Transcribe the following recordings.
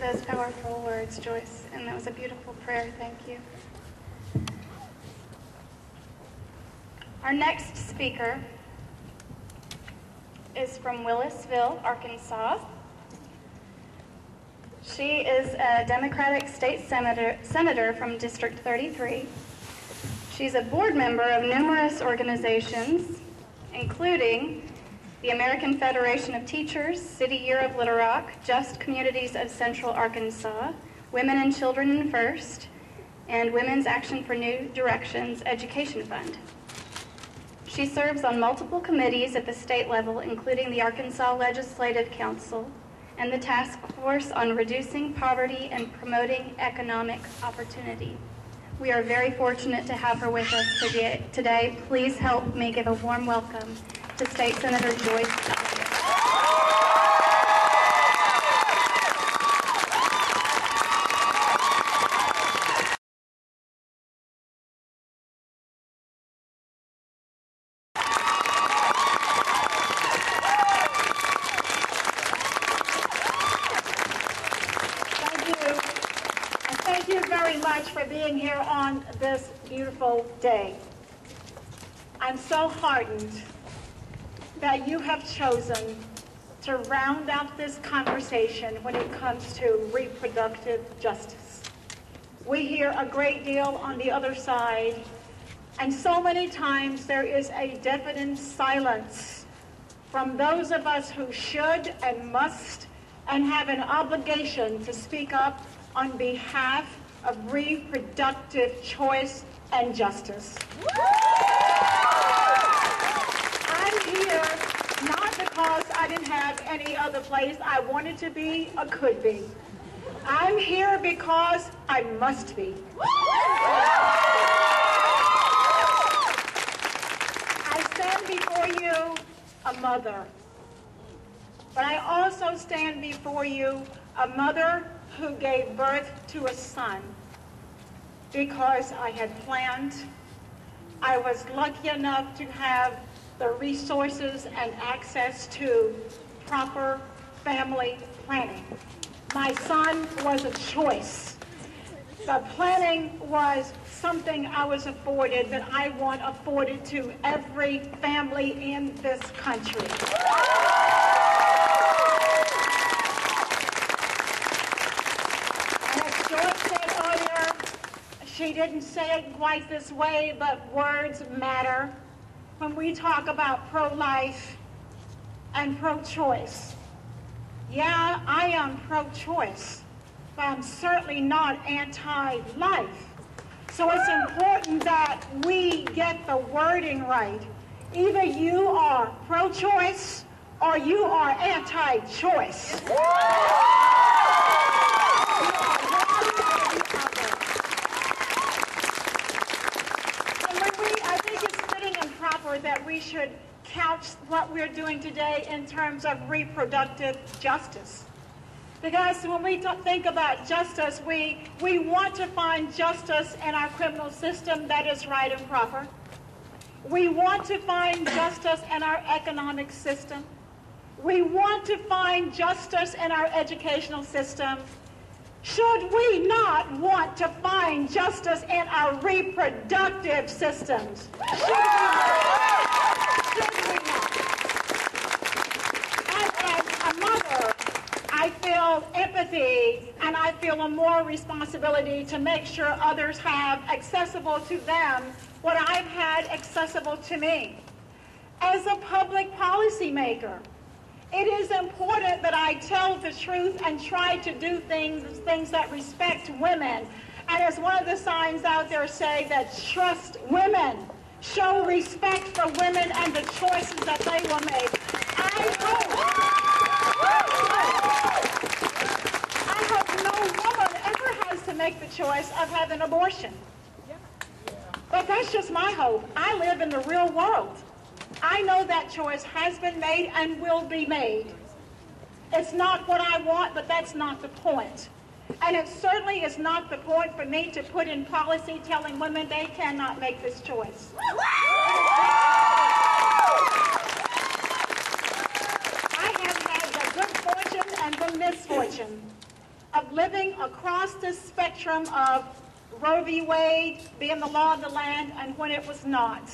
those powerful words, Joyce, and that was a beautiful prayer. Thank you. Our next speaker is from Willisville, Arkansas. She is a Democratic state senator from District 33. She's a board member of numerous organizations, including the American Federation of Teachers, City Year of Little Rock, Just Communities of Central Arkansas, Women and Children in First, and Women's Action for New Directions Education Fund. She serves on multiple committees at the state level, including the Arkansas Legislative Council and the Task Force on Reducing Poverty and Promoting Economic Opportunity. We are very fortunate to have her with us today. Please help me give a warm welcome to State Senator Joyce Elliott. Thank you very much for being here on this beautiful day. I'm so heartened that you have chosen to round out this conversation when it comes to reproductive justice. We hear a great deal on the other side, and so many times there is a deafening silence from those of us who should and must and have an obligation to speak up on behalf of reproductive choice and justice. I'm here not because I didn't have any other place I wanted to be or could be. I'm here because I must be. I stand before you a mother, but I also stand before you a mother who gave birth to a son because I had planned. I was lucky enough to have the resources and access to proper family planning. My son was a choice. The planning was something I was afforded that I want afforded to every family in this country. And as Joyce said earlier, she didn't say it quite this way, but words matter. When we talk about pro-life and pro-choice, yeah, I am pro-choice, but I'm certainly not anti-life. So it's important that we get the wording right. Either you are pro-choice or you are anti-choice. I think it's fitting and proper that we should couch what we're doing today in terms of reproductive justice. Because when we think about justice, we want to find justice in our criminal system that is right and proper. We want to find justice in our economic system. We want to find justice in our educational system. Should we not want to find justice in our reproductive systems? Should we not? As a mother, I feel empathy and I feel a moral responsibility to make sure others have accessible to them what I've had accessible to me. As a public policy maker, it is important that I tell the truth and try to do things that respect women. And as one of the signs out there say that trust women, show respect for women and the choices that they will make. I hope no woman ever has to make the choice of having an abortion. But that's just my hope. I live in the real world. I know that choice has been made and will be made. It's not what I want, but that's not the point. And it certainly is not the point for me to put in policy telling women they cannot make this choice. I have had the good fortune and the misfortune of living across this spectrum of Roe v. Wade being the law of the land and when it was not.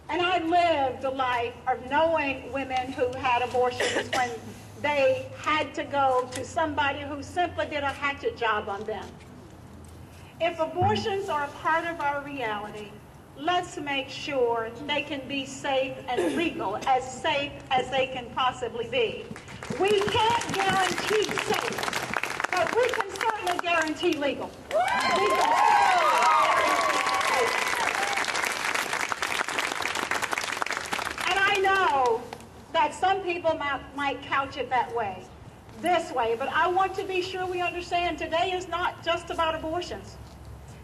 And I lived the life of knowing women who had abortions when they had to go to somebody who simply did a hatchet job on them. If abortions are a part of our reality, let's make sure they can be safe and legal, as safe as they can possibly be. We can't guarantee safe, but we can certainly guarantee legal. And I know that some people might couch it that way, this way, but I want to be sure we understand today is not just about abortions.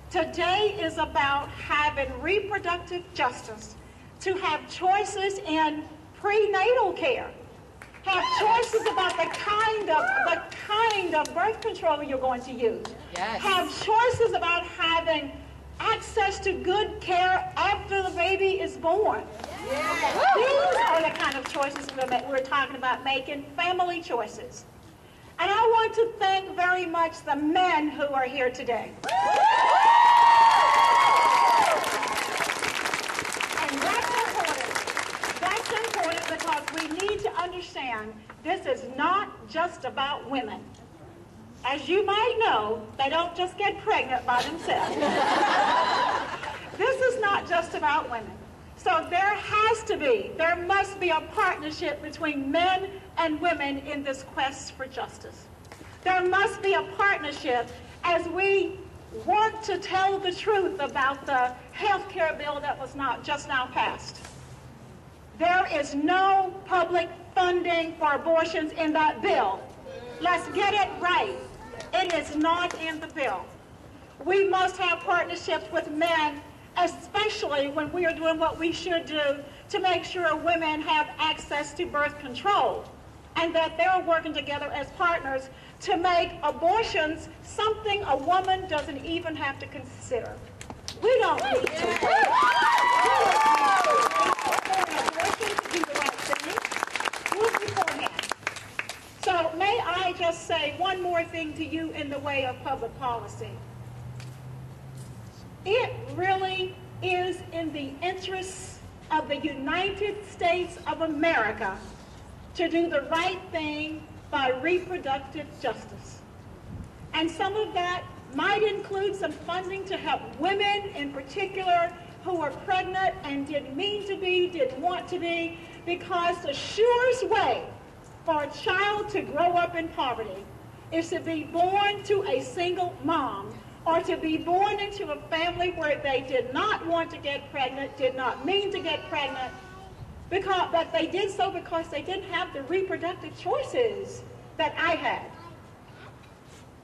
Today is about having reproductive justice, to have choices in prenatal care, have choices about the kind of birth control you're going to use, yes. Have choices about having access to good care after the baby is born. Yes. These are the kind of choices we're talking about making, family choices. And I want to thank very much the men who are here today. And that's important because we need to understand this is not just about women. As you might know, they don't just get pregnant by themselves. This is not just about women. So there must be a partnership between men and women in this quest for justice. There must be a partnership as we work to tell the truth about the health care bill that was just now passed. There is no public funding for abortions in that bill. Let's get it right. It is not in the bill. We must have partnerships with men, especially when we are doing what we should do to make sure women have access to birth control, and that they're working together as partners to make abortions something a woman doesn't even have to consider. We don't need to wait. To do the right thing. Move beforehand. So may I just say one more thing to you in the way of public policy. It really is in the interests of the United States of America to do the right thing by reproductive justice. And some of that might include some funding to help women in particular who are pregnant and didn't mean to be, didn't want to be, because the surest way for a child to grow up in poverty is to be born to a single mom, or to be born into a family where they did not want to get pregnant, did not mean to get pregnant, but they did so because they didn't have the reproductive choices that I had.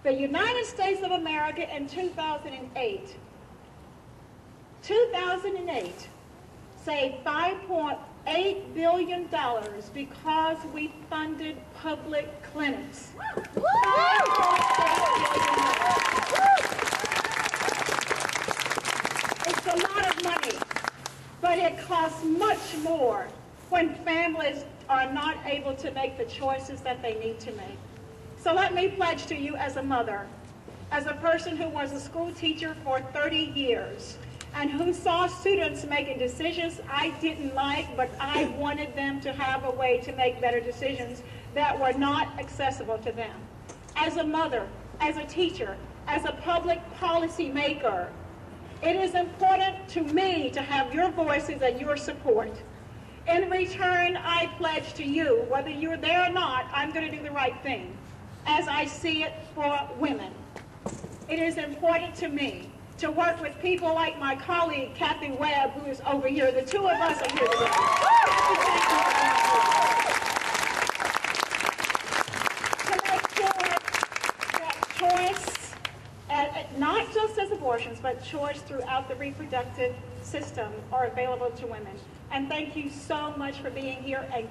The United States of America in 2008 saved $5.8 billion because we funded public clinics. It's a lot of money, but it costs much more when families are not able to make the choices that they need to make. So let me pledge to you as a mother, as a person who was a school teacher for 30 years, and who saw students making decisions I didn't like, but I wanted them to have a way to make better decisions that were not accessible to them. As a mother, as a teacher, as a public policy maker, it is important to me to have your voices and your support. In return, I pledge to you, whether you're there or not, I'm going to do the right thing, as I see it for women. It is important to me to work with people like my colleague, Kathy Webb, who is over here. The two of us are here today. To make sure that choice, not just as abortions, but choice throughout the reproductive system are available to women. And thank you so much for being here. And